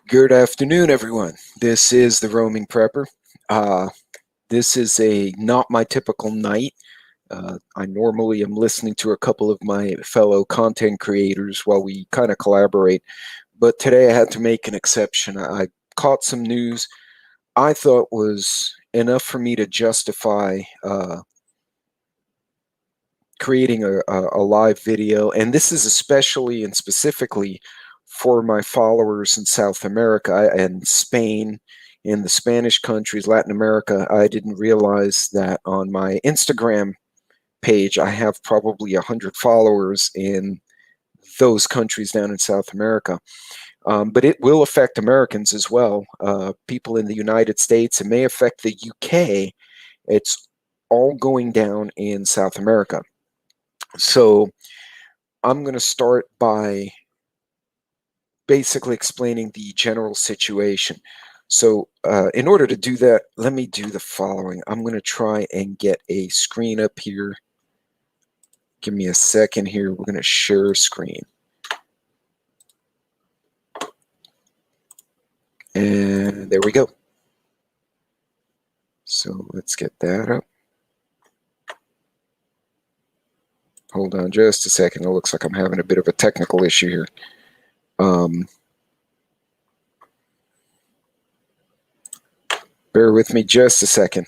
Good afternoon, everyone. This is the Roaming Prepper. Uh, this is not my typical night. I normally am listening to a couple of my fellow content creators while we kind of collaborate, but today I had to make an exception. I caught some news I thought was enough for me to justify creating a live video, and this is especially and specifically for my followers in South America and Spain, in the Spanish countries, Latin America. I didn't realize that on my Instagram page I have probably 100 followers in those countries down in South America. But it will affect Americans as well, people in the United States. It may affect the UK. It's all going down in South America. So I'm going to start by basically explaining the general situation. So in order to do that, let me do the following. I'm going to try and get a screen up here. Give me a second here. We're going to share screen. And there we go. So let's get that up. Hold on just a second. It looks like I'm having a bit of a technical issue here. Bear with me just a second.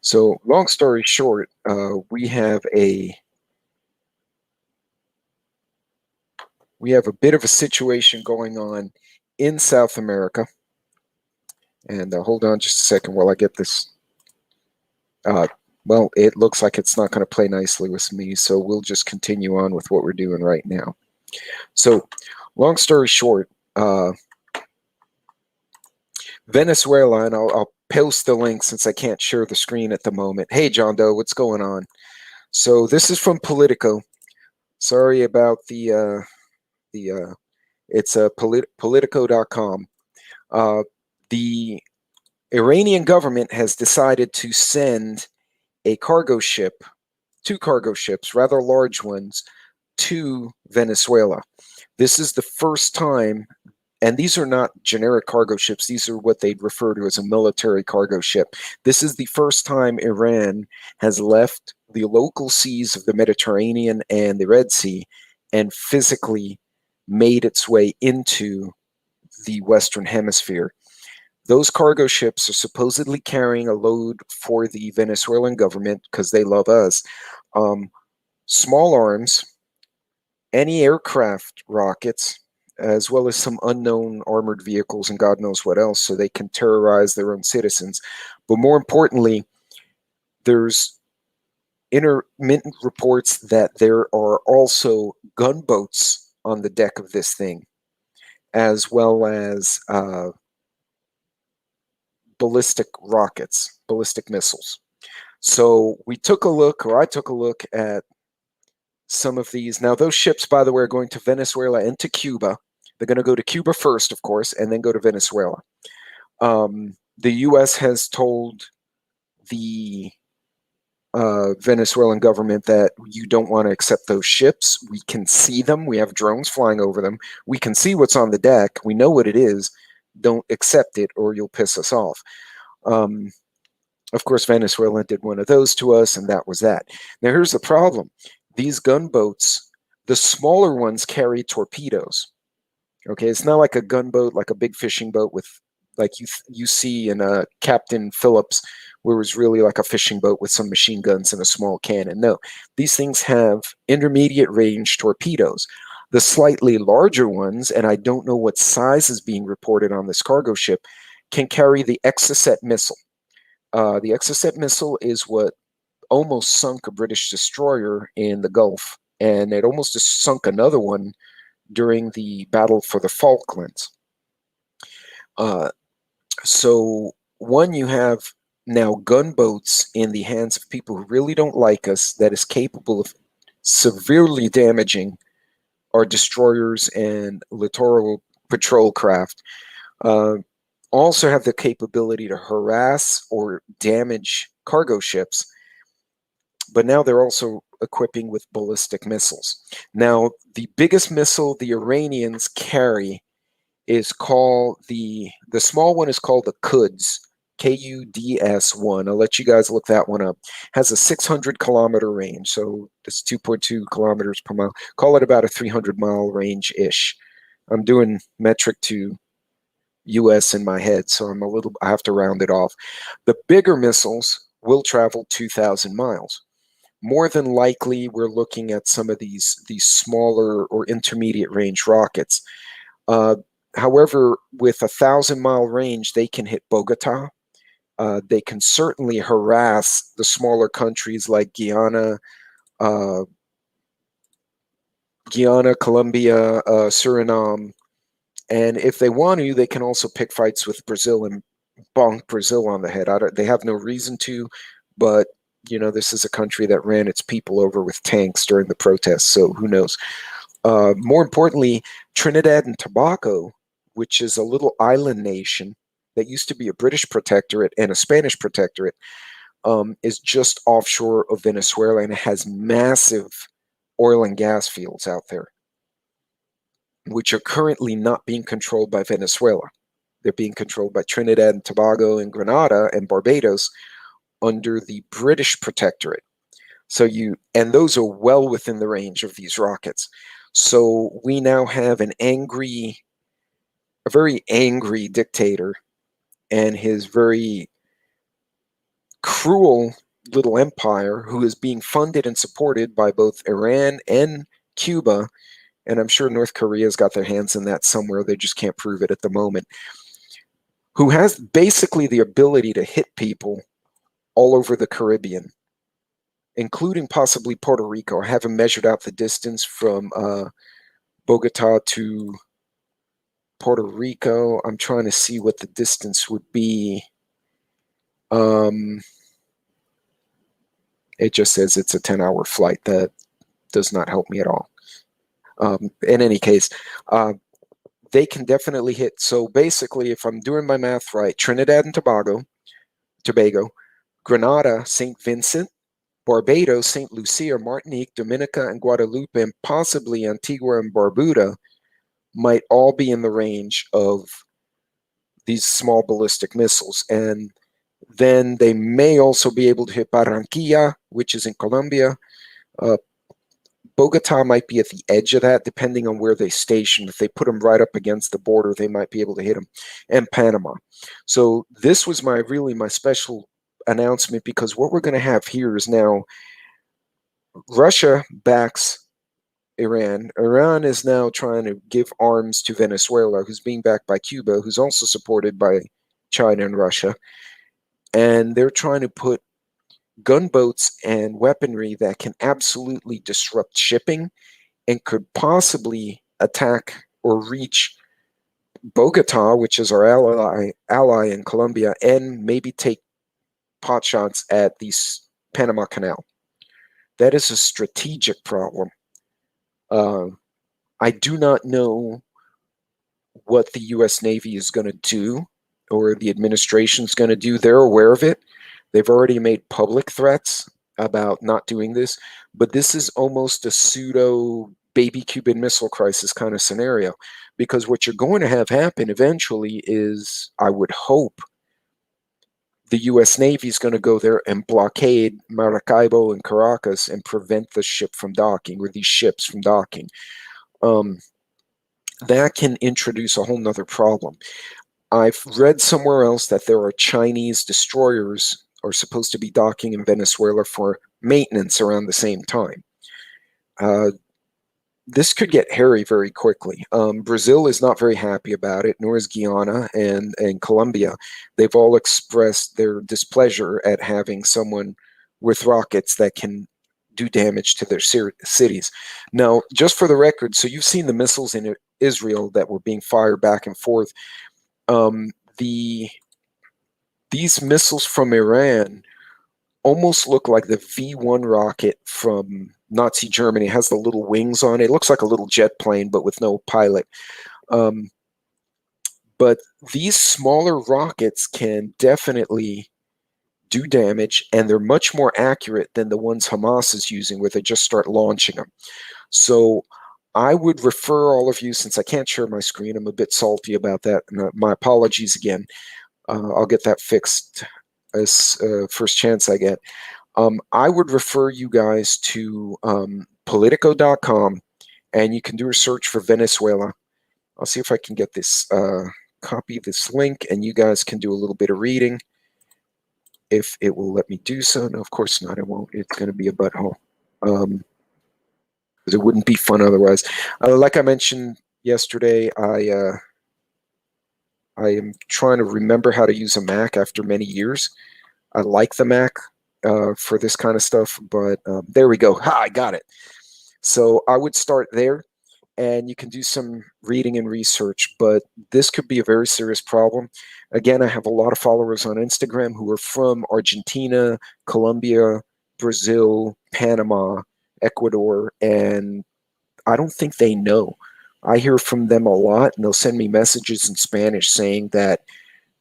So long story short, we have a bit of a situation going on in South America. And hold on just a second while I get this. Well, it looks like it's not going to play nicely with me, so we'll just continue on with what we're doing right now. So, long story short, Venezuela, and I'll post the link since I can't share the screen at the moment. Hey, John Doe, what's going on? So this is from Politico. Sorry about it's Politico.com. The Iranian government has decided to send a cargo ship, 2 cargo ships, rather large ones, to Venezuela. This is the first time, and these are not generic cargo ships, these are what they'd refer to as a military cargo ship. This is the first time Iran has left the local seas of the Mediterranean and the Red Sea and physically made its way into the Western Hemisphere. Those cargo ships are supposedly carrying a load for the Venezuelan government, because they love us, small arms, anti-aircraft rockets, as well as some unknown armored vehicles and God knows what else, so they can terrorize their own citizens. But more importantly, there's intermittent reports that there are also gunboats on the deck of this thing, as well as ballistic rockets, ballistic missiles. So we took a look, or I took a look at some of these. Now, those ships, by the way, are going to Venezuela and to Cuba. They're going to go to Cuba first, of course, and then go to Venezuela. The U.S. has told the Venezuelan government that you don't want to accept those ships. We can see them. We have drones flying over them. We can see what's on the deck. We know what it is. Don't accept it or you'll piss us off. Of course, Venezuela did one of those to us, and that was that. Now, here's the problem. These gunboats, the smaller ones, carry torpedoes. Okay, it's not like a gunboat, like a big fishing boat with, like you see in Captain Phillips, where it was really like a fishing boat with some machine guns and a small cannon. No, these things have intermediate range torpedoes. The slightly larger ones, and I don't know what size is being reported on this cargo ship, can carry the Exocet missile. The Exocet missile is what almost sunk a British destroyer in the Gulf, and it almost just sunk another one during the battle for the Falklands. So one, you have now gunboats in the hands of people who really don't like us, that is capable of severely damaging our destroyers and littoral patrol craft. also have the capability to harass or damage cargo ships, but now they're also equipping with ballistic missiles. Now, the biggest missile the Iranians carry is called the small one is called the Quds, Kuds-1. I'll let you guys look that one up. Has a 600-kilometer range, so it's 2.2 kilometers per mile. Call it about a 300-mile range-ish. I'm doing metric to US in my head, so I have to round it off. The bigger missiles will travel 2,000 miles. More than likely, we're looking at some of these smaller or intermediate range rockets. However, with a 1,000-mile range, they can hit Bogota. They can certainly harass the smaller countries like Guyana, Colombia, Suriname. And if they want to, they can also pick fights with Brazil and bonk Brazil on the head. They have no reason to, but this is a country that ran its people over with tanks during the protests, so who knows? More importantly, Trinidad and Tobago, which is a little island nation that used to be a British protectorate and a Spanish protectorate, is just offshore of Venezuela, and it has massive oil and gas fields out there, which are currently not being controlled by Venezuela. They're being controlled by Trinidad and Tobago and Grenada and Barbados under the British protectorate. And those are well within the range of these rockets. So we now have a very angry dictator and his very cruel little empire who is being funded and supported by both Iran and Cuba. And I'm sure North Korea's got their hands in that somewhere. They just can't prove it at the moment. Who has basically the ability to hit people all over the Caribbean, including possibly Puerto Rico. I haven't measured out the distance from Bogota to Puerto Rico. I'm trying to see what the distance would be. It just says it's a 10-hour flight. That does not help me at all. In any case, they can definitely hit. So basically, if I'm doing my math right, Trinidad and Tobago, Grenada, St. Vincent, Barbados, St. Lucia, Martinique, Dominica, and Guadeloupe, and possibly Antigua and Barbuda might all be in the range of these small ballistic missiles. And then they may also be able to hit Barranquilla, which is in Colombia. Bogota might be at the edge of that, depending on where they station. If they put them right up against the border, they might be able to hit them. And Panama. So this was my special announcement, because what we're going to have here is now Russia backs Iran. Iran is now trying to give arms to Venezuela, who's being backed by Cuba, who's also supported by China and Russia. And they're trying to put gunboats and weaponry that can absolutely disrupt shipping and could possibly attack or reach Bogota, which is our ally in Colombia, and maybe take pot shots at the Panama Canal. That is a strategic problem. I do not know what the U.S. Navy is going to do or the administration's going to do. They're aware of it. They've already made public threats about not doing this, but this is almost a pseudo baby Cuban Missile Crisis kind of scenario, because what you're going to have happen eventually is, I would hope, the U.S. Navy is going to go there and blockade Maracaibo and Caracas and prevent the ship from docking, or these ships from docking. That can introduce a whole nother problem. I've read somewhere else that there are Chinese destroyers are supposed to be docking in Venezuela for maintenance around the same time. This could get hairy very quickly. Brazil is not very happy about it, nor is Guyana and Colombia. They've all expressed their displeasure at having someone with rockets that can do damage to their cities. Now, just for the record, so you've seen the missiles in Israel that were being fired back and forth. These missiles from Iran almost look like the V-1 rocket from Nazi Germany. It has the little wings on it. It looks like a little jet plane, but with no pilot. But But these smaller rockets can definitely do damage, and they're much more accurate than the ones Hamas is using, where they just start launching them. So I would refer all of you, since I can't share my screen, I'm a bit salty about that. And, my apologies again. I'll get that fixed as first chance I get. I would refer you guys to Politico.com, and you can do a search for Venezuela. I'll see if I can get this, copy this link, and you guys can do a little bit of reading if it will let me do so. No, of course not, it won't. It's going to be a butthole. Because it wouldn't be fun otherwise. Like I mentioned yesterday, I am trying to remember how to use a Mac after many years. I like the Mac for this kind of stuff, but there we go. Ha, I got it. So I would start there, and you can do some reading and research, but this could be a very serious problem. Again, I have a lot of followers on Instagram who are from Argentina, Colombia, Brazil, Panama, Ecuador, and I don't think they know. I hear from them a lot, and they'll send me messages in Spanish saying that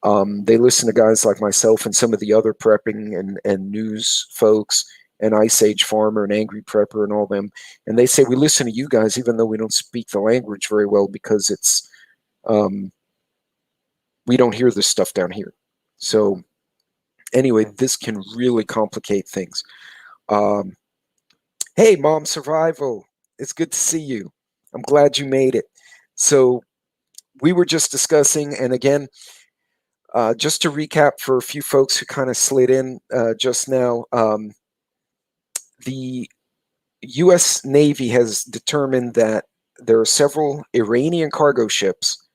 they listen to guys like myself and some of the other prepping and news folks, and Ice Age Farmer and Angry Prepper and all them, and they say we listen to you guys even though we don't speak the language very well, because it's we don't hear this stuff down here. So anyway, this can really complicate things. Hey, Mom Survival, it's good to see you. I'm glad you made it. So we were just discussing, and again, just to recap for a few folks who kind of slid in just now, the U.S. Navy has determined that there are several Iranian cargo ships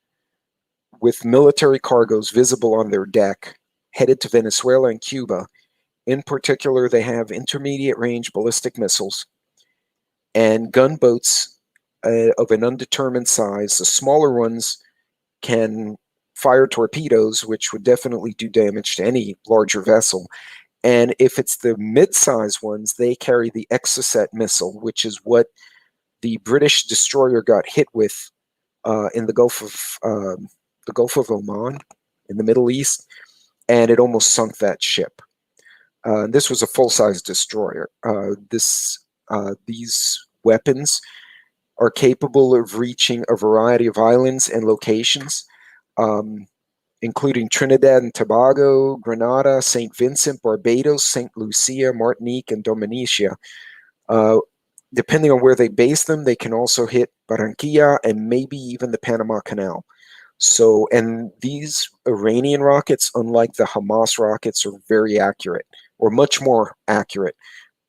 with military cargoes visible on their deck headed to Venezuela and Cuba. In particular, they have intermediate range ballistic missiles and gunboats of an undetermined size. The smaller ones can fire torpedoes, which would definitely do damage to any larger vessel. And if it's the mid-size ones, they carry the Exocet missile, which is what the British destroyer got hit with in the Gulf of Oman in the Middle East, and it almost sunk that ship. This was a full-size destroyer. These weapons are capable of reaching a variety of islands and locations, including Trinidad and Tobago, Grenada, St. Vincent, Barbados, St. Lucia, Martinique, and Dominica. Depending on where they base them, they can also hit Barranquilla and maybe even the Panama Canal. So, and these Iranian rockets, unlike the Hamas rockets, are very accurate, or much more accurate.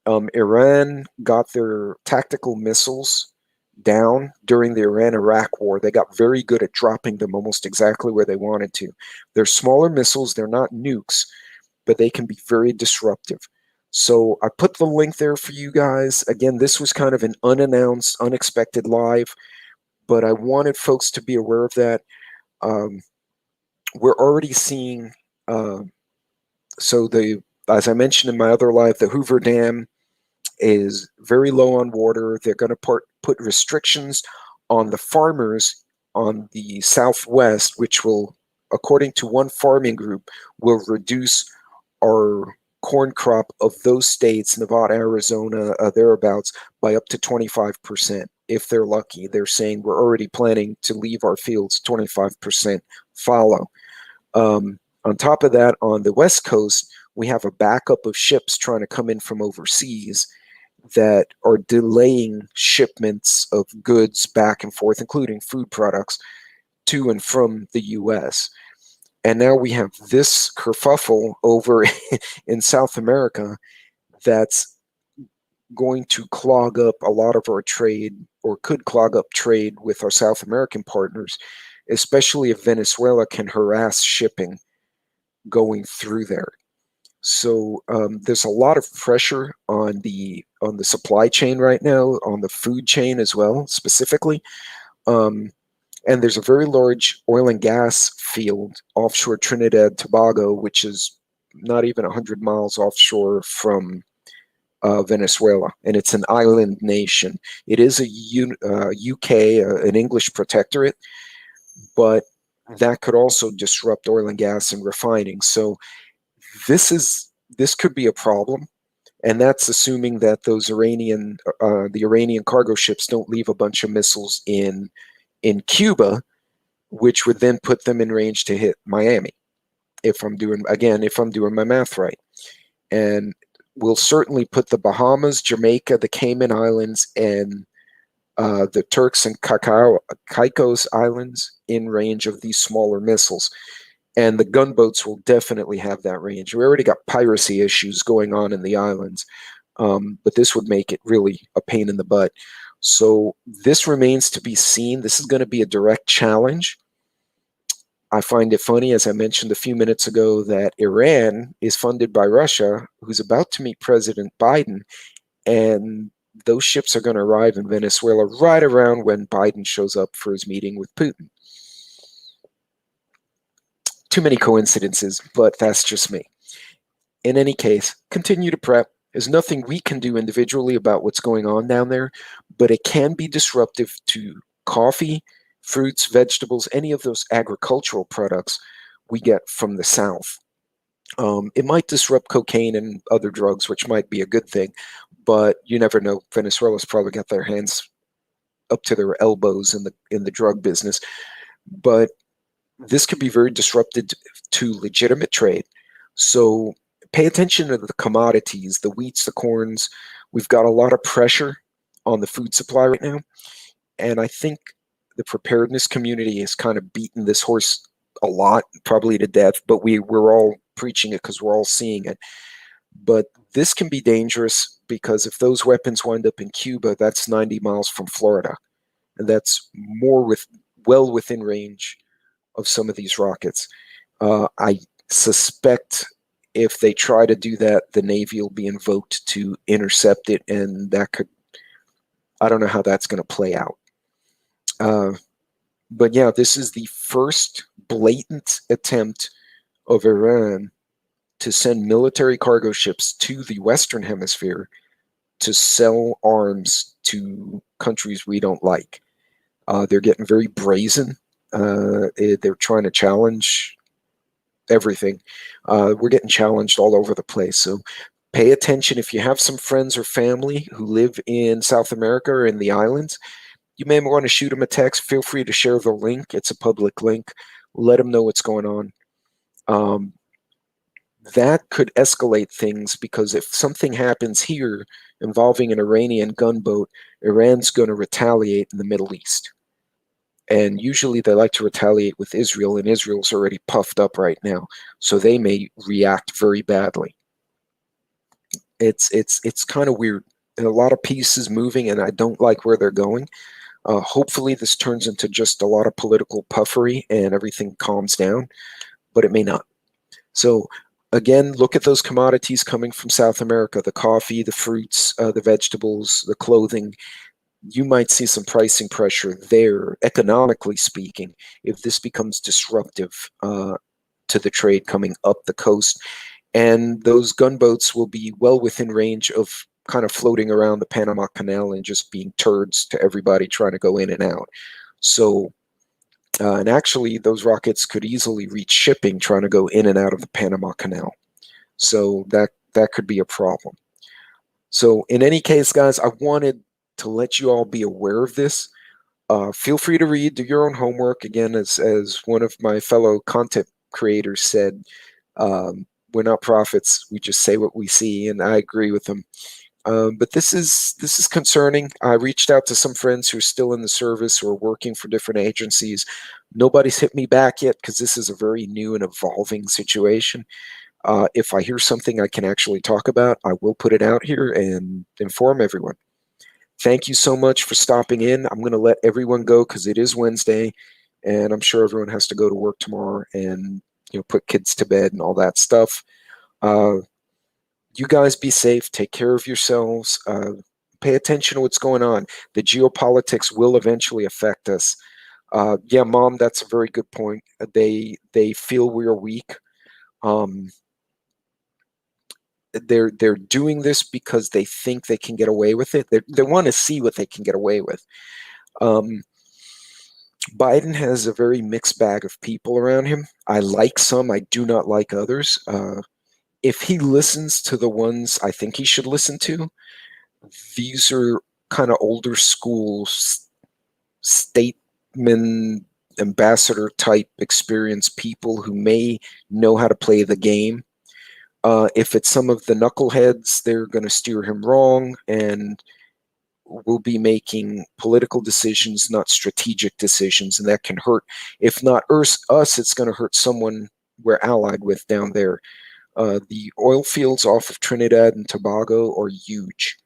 Iran got their tactical missiles down during the Iran-Iraq war. They got very good at dropping them almost exactly where they wanted to. They're smaller missiles, they're not nukes, but they can be very disruptive. So I put the link there for you guys. Again, this was kind of an unannounced, unexpected live, but I wanted folks to be aware of that. We're already seeing, as I mentioned in my other live, the Hoover Dam is very low on water. They're going to put restrictions on the farmers on the southwest, which will, according to one farming group, will reduce our corn crop of those states, Nevada, Arizona, thereabouts, by up to 25%. If they're lucky, they're saying we're already planning to leave our fields 25% fallow. On top of that, on the West Coast, we have a backup of ships trying to come in from overseas that are delaying shipments of goods back and forth, including food products, to and from the U.S. And now we have this kerfuffle over in South America that's going to clog up a lot of our trade, or could clog up trade with our South American partners, especially if Venezuela can harass shipping going through there. So there's a lot of pressure on the supply chain right now, on the food chain as well, specifically. And there's a very large oil and gas field offshore Trinidad, Tobago, which is not even 100 miles offshore from Venezuela, and it's an island nation. It is a UK, an English protectorate, but that could also disrupt oil and gas and refining. So this could be a problem, and that's assuming that the Iranian cargo ships don't leave a bunch of missiles in Cuba, which would then put them in range to hit Miami. If I'm doing my math right, and we'll certainly put the Bahamas, Jamaica, the Cayman Islands, and the Turks and Caicos Islands in range of these smaller missiles. And the gunboats will definitely have that range. We already got piracy issues going on in the islands, but this would make it really a pain in the butt. So this remains to be seen. This is going to be a direct challenge. I find it funny, as I mentioned a few minutes ago, that Iran is funded by Russia, who's about to meet President Biden, and those ships are going to arrive in Venezuela right around when Biden shows up for his meeting with Putin. Too many coincidences, but that's just me. In any case, continue to prep. There's nothing we can do individually about what's going on down there, but it can be disruptive to coffee, fruits, vegetables, any of those agricultural products we get from the South. It might disrupt cocaine and other drugs, which might be a good thing, but you never know. Venezuela's probably got their hands up to their elbows in the drug business, but this could be very disruptive to legitimate trade. So pay attention to the commodities, the wheats, the corns. We've got a lot of pressure on the food supply right now, and I think the preparedness community has kind of beaten this horse a lot, probably to death, but we're all preaching it because we're all seeing it. But this can be dangerous because if those weapons wind up in Cuba, that's 90 miles from Florida, and that's well within range of some of these rockets. I suspect if they try to do that, the Navy will be invoked to intercept it, and I don't know how that's going to play out. But yeah, this is the first blatant attempt of Iran to send military cargo ships to the Western Hemisphere to sell arms to countries we don't like. They're getting very brazen. They're trying to challenge everything. We're getting challenged all over the place. So pay attention. If you have some friends or family who live in South America or in the islands, you may want to shoot them a text. Feel free to share the link. It's a public link. Let them know what's going on. That could escalate things, because if something happens here involving an Iranian gunboat, Iran's going to retaliate in the Middle East. And usually they like to retaliate with Israel, and Israel's already puffed up right now, so they may react very badly. It's kind of weird. And a lot of pieces moving, and I don't like where they're going. Hopefully this turns into just a lot of political puffery and everything calms down, but it may not. So again, look at those commodities coming from South America, the coffee, the fruits, the vegetables, the clothing. You might see some pricing pressure there, economically speaking, if this becomes disruptive to the trade coming up the coast. And those gunboats will be well within range of kind of floating around the Panama Canal and just being turds to everybody trying to go in and out. So, and actually, those rockets could easily reach shipping trying to go in and out of the Panama Canal. So that could be a problem. So in any case, guys, I wanted to let you all be aware of this. Feel free to read, do your own homework. Again, as one of my fellow content creators said, we're not prophets. We just say what we see, and I agree with them. But this is concerning. I reached out to some friends who are still in the service or working for different agencies. Nobody's hit me back yet, because this is a very new and evolving situation. If I hear something I can actually talk about, I will put it out here and inform everyone. Thank you so much for stopping in. I'm going to let everyone go because it is Wednesday, and I'm sure everyone has to go to work tomorrow and put kids to bed and all that stuff. You guys be safe. Take care of yourselves. Pay attention to what's going on. The geopolitics will eventually affect us. Yeah, Mom, that's a very good point. They feel we're weak. They're doing this because they think they can get away with it. They want to see what they can get away with. Biden has a very mixed bag of people around him. I like some, I do not like others. If he listens to the ones I think he should listen to, these are kind of older school statesman, ambassador type experienced people who may know how to play the game. If it's some of the knuckleheads, they're going to steer him wrong and will be making political decisions, not strategic decisions, and that can hurt. If not us, it's going to hurt someone we're allied with down there. The oil fields off of Trinidad and Tobago are huge.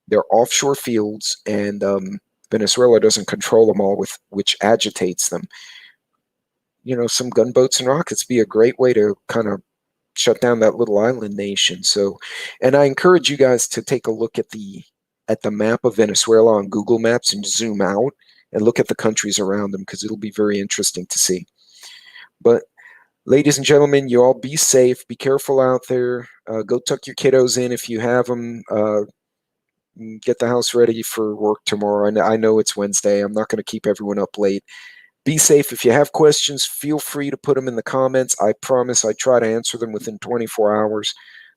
They're offshore fields, and Venezuela doesn't control them all, which agitates them. Some gunboats and rockets be a great way to kind of shut down that little island nation. So, and I encourage you guys to take a look at the map of Venezuela on Google Maps and zoom out and look at the countries around them, because it'll be very interesting to see. But ladies and gentlemen, you all be safe, be careful out there. Go tuck your kiddos in if you have them. Get the house ready for work tomorrow. I know it's Wednesday. I'm not going to keep everyone up late. Be safe. If you have questions, feel free to put them in the comments. I promise I try to answer them within 24 hours,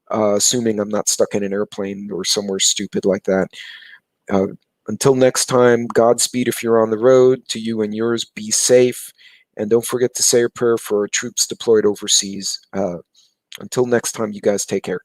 assuming I'm not stuck in an airplane or somewhere stupid like that. Until next time, Godspeed if you're on the road. To you and yours, be safe. And don't forget to say a prayer for our troops deployed overseas. Until next time, you guys take care.